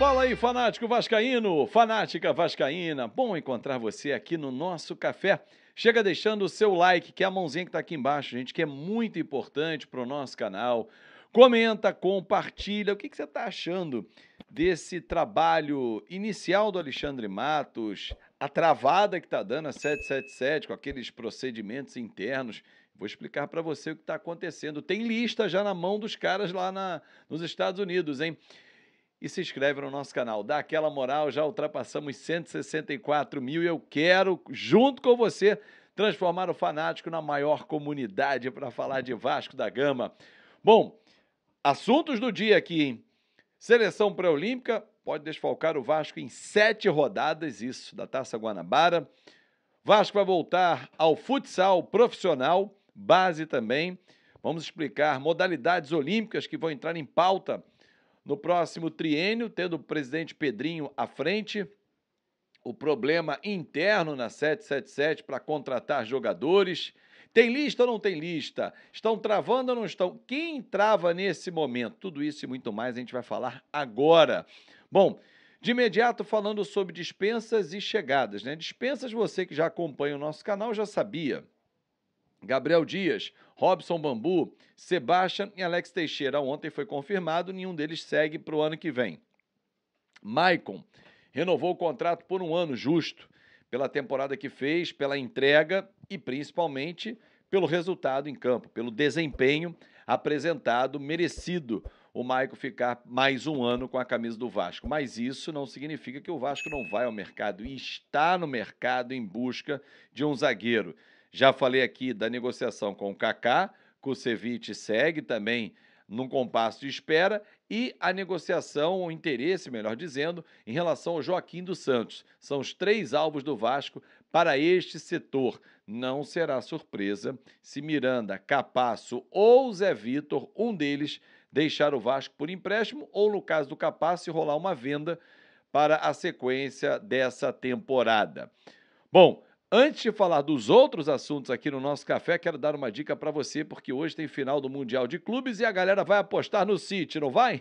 Fala aí, fanático vascaíno, fanática vascaína. Bom encontrar você aqui no nosso café. Chega deixando o seu like, que é a mãozinha que está aqui embaixo, gente, que é muito importante para o nosso canal. Comenta, compartilha. O que você está achando desse trabalho inicial do Alexandre Matos, a travada que está dando a 777 com aqueles procedimentos internos? Vou explicar para você o que está acontecendo. Tem lista já na mão dos caras lá nos Estados Unidos, hein? E se inscreve no nosso canal, dá aquela moral, já ultrapassamos 164 mil e eu quero, junto com você, transformar o Fanático na maior comunidade para falar de Vasco da Gama. Bom, assuntos do dia aqui, hein? Seleção pré-olímpica pode desfalcar o Vasco em 7 rodadas, isso, da Taça Guanabara. Vasco vai voltar ao futsal profissional, base também. Vamos explicar modalidades olímpicas que vão entrar em pauta no próximo triênio, tendo o presidente Pedrinho à frente, o problema interno na 777 para contratar jogadores. Tem lista ou não tem lista? Estão travando ou não estão? Quem trava nesse momento? Tudo isso e muito mais a gente vai falar agora. Bom, de imediato falando sobre dispensas e chegadas, né? Dispensas, você que já acompanha o nosso canal já sabia. Gabriel Dias, Robson Bambu, Sebastião e Alex Teixeira. Ontem foi confirmado, nenhum deles segue para o ano que vem. Maicon renovou o contrato por 1 ano justo, pela temporada que fez, pela entrega e principalmente pelo resultado em campo, pelo desempenho apresentado, merecido o Maicon ficar mais 1 ano com a camisa do Vasco. Mas isso não significa que o Vasco não vai ao mercado e está no mercado em busca de um zagueiro. Já falei aqui da negociação com o Kaká, Kusevich segue também num compasso de espera, e a negociação, o interesse, melhor dizendo, em relação ao Joaquim dos Santos. São os 3 alvos do Vasco para este setor. Não será surpresa se Miranda, Capasso ou Zé Vitor, um deles, deixar o Vasco por empréstimo, ou no caso do Capasso, rolar uma venda para a sequência dessa temporada. Bom, antes de falar dos outros assuntos aqui no nosso café, quero dar uma dica para você, porque hoje tem final do Mundial de Clubes e a galera vai apostar no City, não vai?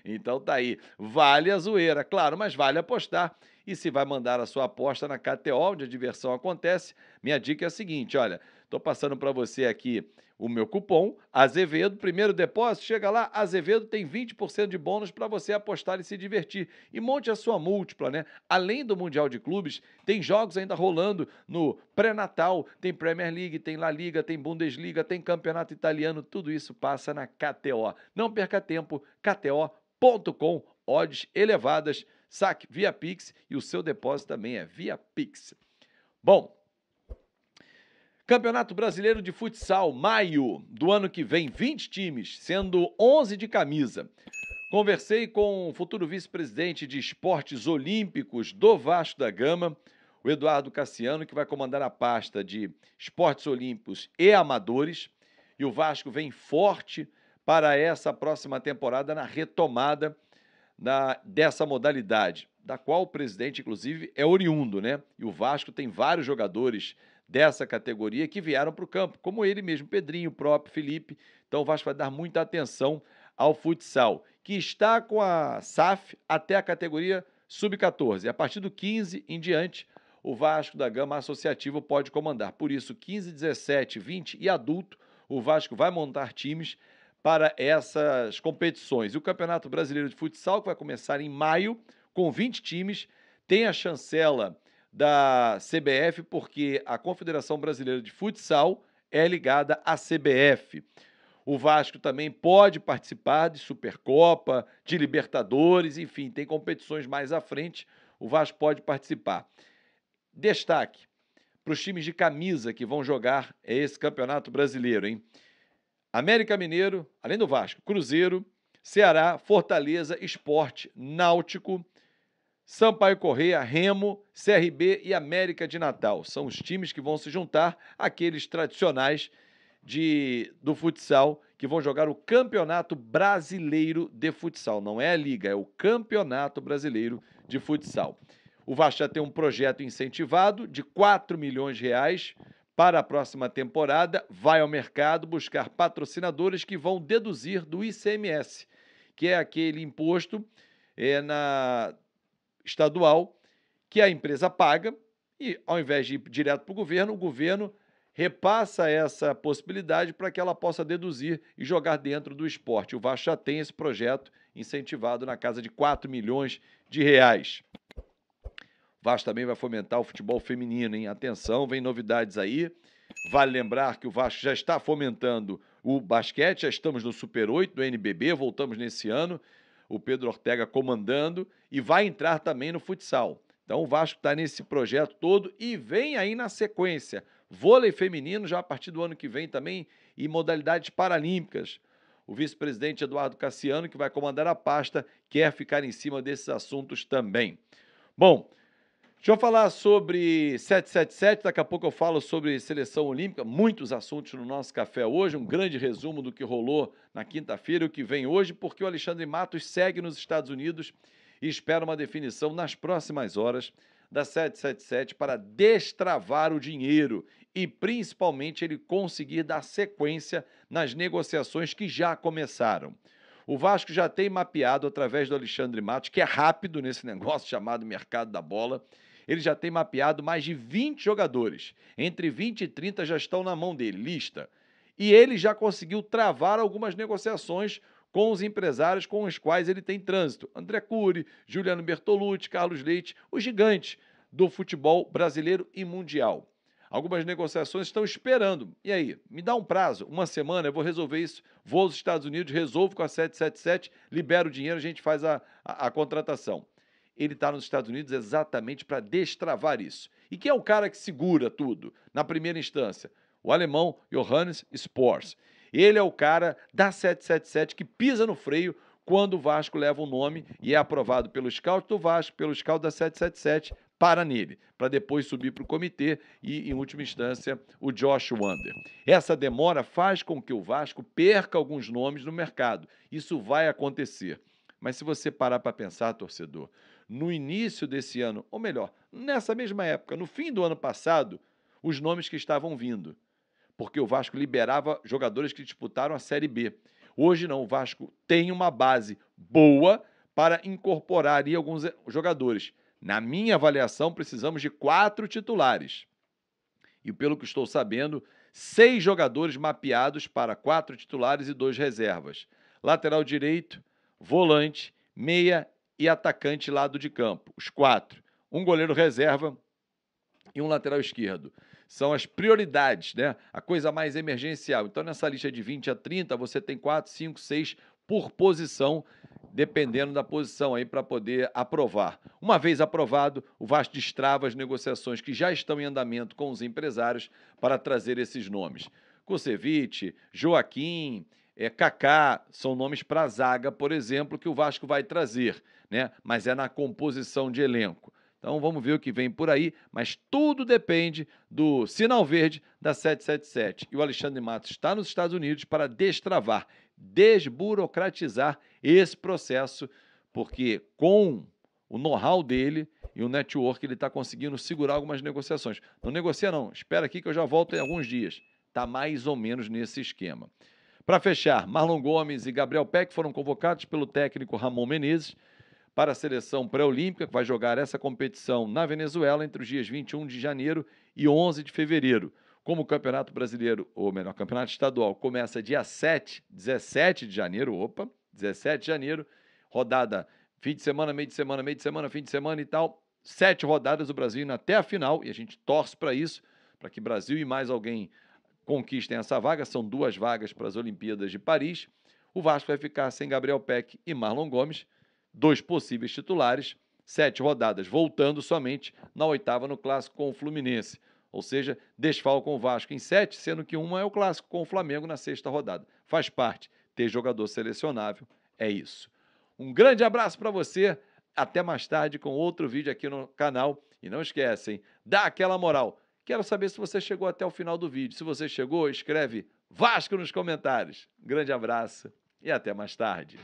Então tá aí, vale a zoeira, claro, mas vale apostar. E se vai mandar a sua aposta na KTO, onde a diversão acontece, minha dica é a seguinte, olha, estou passando para você aqui o meu cupom, Azevedo, primeiro depósito, chega lá, Azevedo tem 20% de bônus para você apostar e se divertir. E monte a sua múltipla, né? Além do Mundial de Clubes, tem jogos ainda rolando no pré-natal, tem Premier League, tem La Liga, tem Bundesliga, tem Campeonato Italiano, tudo isso passa na KTO. Não perca tempo, kto.com, odds elevadas, saque via Pix e o seu depósito também é via Pix. Bom, Campeonato Brasileiro de Futsal, maio do ano que vem, 20 times, sendo 11 de camisa. Conversei com o futuro vice-presidente de esportes olímpicos do Vasco da Gama, o Eduardo Cassiano, que vai comandar a pasta de esportes olímpicos e amadores. E o Vasco vem forte para essa próxima temporada na retomada dessa modalidade, da qual o presidente, inclusive, é oriundo, né? E o Vasco tem vários jogadores dessa categoria que vieram para o campo, como ele mesmo, Pedrinho, o próprio Felipe. Então o Vasco vai dar muita atenção ao futsal, que está com a SAF até a categoria sub-14. A partir do 15 em diante, o Vasco da Gama Associativo pode comandar. Por isso, 15, 17, 20 e adulto, o Vasco vai montar times para essas competições. E o Campeonato Brasileiro de Futsal, que vai começar em maio, com 20 times, tem a chancela da CBF, porque a Confederação Brasileira de Futsal é ligada à CBF. O Vasco também pode participar de Supercopa, de Libertadores, enfim, tem competições mais à frente, o Vasco pode participar. Destaque para os times de camisa que vão jogar esse Campeonato Brasileiro, hein? América Mineiro, além do Vasco, Cruzeiro, Ceará, Fortaleza, Sport, Náutico, Sampaio Corrêa, Remo, CRB e América de Natal. São os times que vão se juntar àqueles tradicionais do futsal que vão jogar o Campeonato Brasileiro de Futsal. Não é a Liga, é o Campeonato Brasileiro de Futsal. O Vasco já tem um projeto incentivado de 4 milhões de reais para a próxima temporada. Vai ao mercado buscar patrocinadores que vão deduzir do ICMS, que é aquele imposto na estadual, que a empresa paga e, ao invés de ir direto para o governo repassa essa possibilidade para que ela possa deduzir e jogar dentro do esporte. O Vasco já tem esse projeto incentivado na casa de 4 milhões de reais. O Vasco também vai fomentar o futebol feminino, hein? Atenção, vem novidades aí. Vale lembrar que o Vasco já está fomentando o basquete, já estamos no Super 8 do NBB, voltamos nesse ano, o Pedro Ortega comandando, e vai entrar também no futsal. Então o Vasco está nesse projeto todo e vem aí na sequência vôlei feminino já a partir do ano que vem também e modalidades paralímpicas. O vice-presidente Eduardo Cassiano, que vai comandar a pasta, quer ficar em cima desses assuntos também. Bom, deixa eu falar sobre 777, daqui a pouco eu falo sobre seleção olímpica, muitos assuntos no nosso café hoje, um grande resumo do que rolou na quinta-feira e o que vem hoje, porque o Alexandre Matos segue nos Estados Unidos e espera uma definição nas próximas horas da 777 para destravar o dinheiro e, principalmente, ele conseguir dar sequência nas negociações que já começaram. O Vasco já tem mapeado, através do Alexandre Matos, que é rápido nesse negócio chamado mercado da bola, ele já tem mapeado mais de 20 jogadores. Entre 20 e 30 já estão na mão dele, lista. E ele já conseguiu travar algumas negociações com os empresários com os quais ele tem trânsito. André Cury, Juliano Bertolucci, Carlos Leite, os gigantes do futebol brasileiro e mundial. Algumas negociações estão esperando. E aí? Me dá um prazo, uma semana, eu vou resolver isso. Vou aos Estados Unidos, resolvo com a 777, libero o dinheiro, a gente faz a contratação. Ele está nos Estados Unidos exatamente para destravar isso. E quem é o cara que segura tudo, na primeira instância? O alemão Johannes Spors. Ele é o cara da 777 que pisa no freio quando o Vasco leva o nome e é aprovado pelo scout do Vasco, pelo scout da 777, para nele, para depois subir para o comitê e, em última instância, o Josh Wander. Essa demora faz com que o Vasco perca alguns nomes no mercado. Isso vai acontecer. Mas se você parar para pensar, torcedor, no início desse ano, ou melhor, nessa mesma época, no fim do ano passado, os nomes que estavam vindo, porque o Vasco liberava jogadores que disputaram a Série B. Hoje não, o Vasco tem uma base boa para incorporar ali alguns jogadores. Na minha avaliação, precisamos de 4 titulares. E pelo que estou sabendo, 6 jogadores mapeados para 4 titulares e 2 reservas. Lateral direito, volante, meia e atacante lado de campo. Os 4. Um goleiro reserva e um lateral esquerdo. São as prioridades, né? A coisa mais emergencial. Então, nessa lista de 20 a 30, você tem 4, 5, 6 por posição, dependendo da posição aí para poder aprovar. Uma vez aprovado, o Vasco destrava as negociações que já estão em andamento com os empresários para trazer esses nomes. Kusevich, Joaquim, Kaká, são nomes para a zaga, por exemplo, que o Vasco vai trazer, né? Mas é na composição de elenco. Então vamos ver o que vem por aí, mas tudo depende do sinal verde da 777. E o Alexandre Matos está nos Estados Unidos para destravar, desburocratizar esse processo, porque com o know-how dele e o network ele está conseguindo segurar algumas negociações. Não negocia não, espera aqui que eu já volto em alguns dias. Está mais ou menos nesse esquema. Para fechar, Marlon Gomes e Gabriel Peck foram convocados pelo técnico Ramon Menezes para a seleção pré-olímpica, que vai jogar essa competição na Venezuela entre os dias 21 de janeiro e 11 de fevereiro. Como o Campeonato Brasileiro, ou melhor, Campeonato Estadual, começa dia 17 de janeiro, 17 de janeiro, rodada fim de semana, meio de semana, meio de semana, fim de semana e tal, 7 rodadas do Brasil indo até a final, e a gente torce para isso, para que Brasil e mais alguém conquistem essa vaga, são 2 vagas para as Olimpíadas de Paris. O Vasco vai ficar sem Gabriel Peck e Marlon Gomes, 2 possíveis titulares, 7 rodadas, voltando somente na 8ª no clássico com o Fluminense. Ou seja, desfalcam o Vasco em 7, sendo que uma é o clássico com o Flamengo na 6ª rodada. Faz parte, ter jogador selecionável é isso. Um grande abraço para você, até mais tarde com outro vídeo aqui no canal. E não esquecem, dá aquela moral. Quero saber se você chegou até o final do vídeo. Se você chegou, escreve Vasco nos comentários. Um grande abraço e até mais tarde.